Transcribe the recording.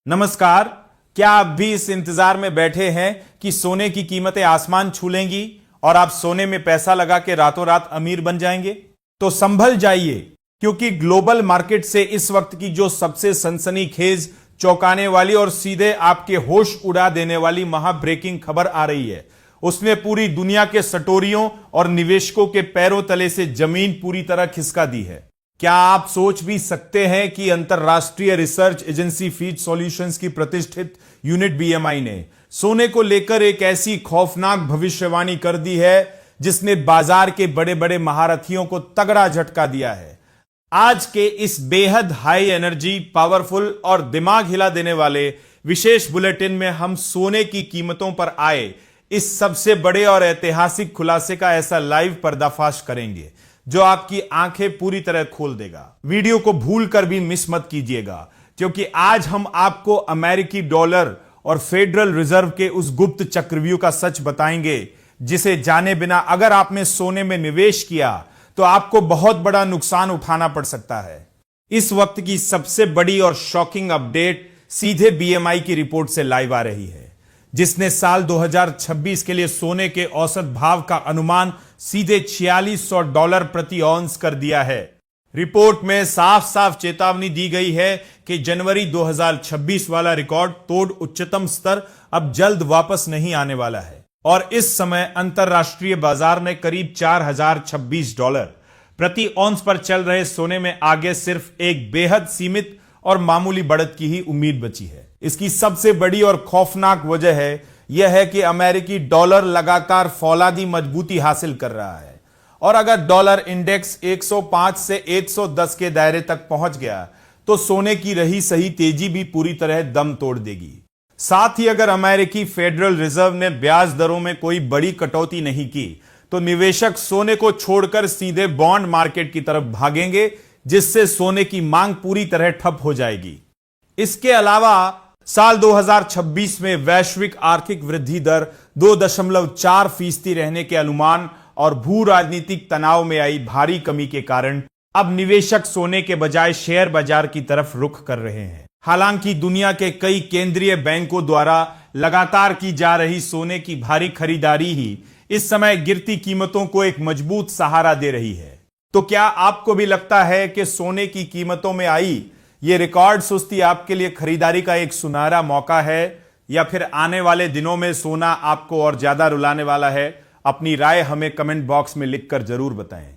नमस्कार। क्या आप भी इस इंतजार में बैठे हैं कि सोने की कीमतें आसमान छू लेंगी और आप सोने में पैसा लगा के रातों रात अमीर बन जाएंगे? तो संभल जाइए, क्योंकि ग्लोबल मार्केट से इस वक्त की जो सबसे सनसनीखेज, चौंकाने वाली और सीधे आपके होश उड़ा देने वाली महा ब्रेकिंग खबर आ रही है, उसने पूरी दुनिया के सटोरियों और निवेशकों के पैरों तले से जमीन पूरी तरह खिसका दी है। क्या आप सोच भी सकते हैं कि अंतरराष्ट्रीय रिसर्च एजेंसी फीच सॉल्यूशंस की प्रतिष्ठित यूनिट बीएमआई ने सोने को लेकर एक ऐसी खौफनाक भविष्यवाणी कर दी है जिसने बाजार के बड़े बड़े महारथियों को तगड़ा झटका दिया है। आज के इस बेहद हाई एनर्जी, पावरफुल और दिमाग हिला देने वाले विशेष बुलेटिन में हम सोने की कीमतों पर आए इस सबसे बड़े और ऐतिहासिक खुलासे का ऐसा लाइव पर्दाफाश करेंगे जो आपकी आंखें पूरी तरह खोल देगा। वीडियो को भूल कर भी मिस मत कीजिएगा, क्योंकि आज हम आपको अमेरिकी डॉलर और फेडरल रिजर्व के उस गुप्त चक्रव्यूह का सच बताएंगे जिसे जाने बिना अगर आपने सोने में निवेश किया तो आपको बहुत बड़ा नुकसान उठाना पड़ सकता है। इस वक्त की सबसे बड़ी और शॉकिंग अपडेट सीधे बीएमआई की रिपोर्ट से लाइव आ रही है, जिसने साल 2026 के लिए सोने के औसत भाव का अनुमान सीधे $4600 प्रति औंस कर दिया है। रिपोर्ट में साफ साफ चेतावनी दी गई है कि जनवरी 2026 वाला रिकॉर्ड तोड़ उच्चतम स्तर अब जल्द वापस नहीं आने वाला है और इस समय अंतरराष्ट्रीय बाजार में करीब $4026 प्रति औंस पर चल रहे सोने में आगे सिर्फ एक बेहद सीमित और मामूली बढ़त की ही उम्मीद बची है। इसकी सबसे बड़ी और खौफनाक वजह यह है कि अमेरिकी डॉलर लगातार फौलादी मजबूती हासिल कर रहा है और अगर डॉलर इंडेक्स 105 से 110 के दायरे तक पहुंच गया तो सोने की रही सही तेजी भी पूरी तरह दम तोड़ देगी। साथ ही अगर अमेरिकी फेडरल रिजर्व ने ब्याज दरों में कोई बड़ी कटौती नहीं की तो निवेशक सोने को छोड़कर सीधे बॉन्ड मार्केट की तरफ भागेंगे, जिससे सोने की मांग पूरी तरह ठप हो जाएगी। इसके अलावा साल 2026 में वैश्विक आर्थिक वृद्धि दर 2.4% रहने के अनुमान और भू राजनीतिक तनाव में आई भारी कमी के कारण अब निवेशक सोने के बजाय शेयर बाजार की तरफ रुख कर रहे हैं। हालांकि दुनिया के कई केंद्रीय बैंकों द्वारा लगातार की जा रही सोने की भारी खरीदारी ही इस समय गिरती कीमतों को एक मजबूत सहारा दे रही है। तो क्या आपको भी लगता है कि सोने की कीमतों में आई ये रिकॉर्ड सुस्ती आपके लिए खरीदारी का एक सुनहरा मौका है, या फिर आने वाले दिनों में सोना आपको और ज्यादा रुलाने वाला है? अपनी राय हमें कमेंट बॉक्स में लिखकर जरूर बताएं।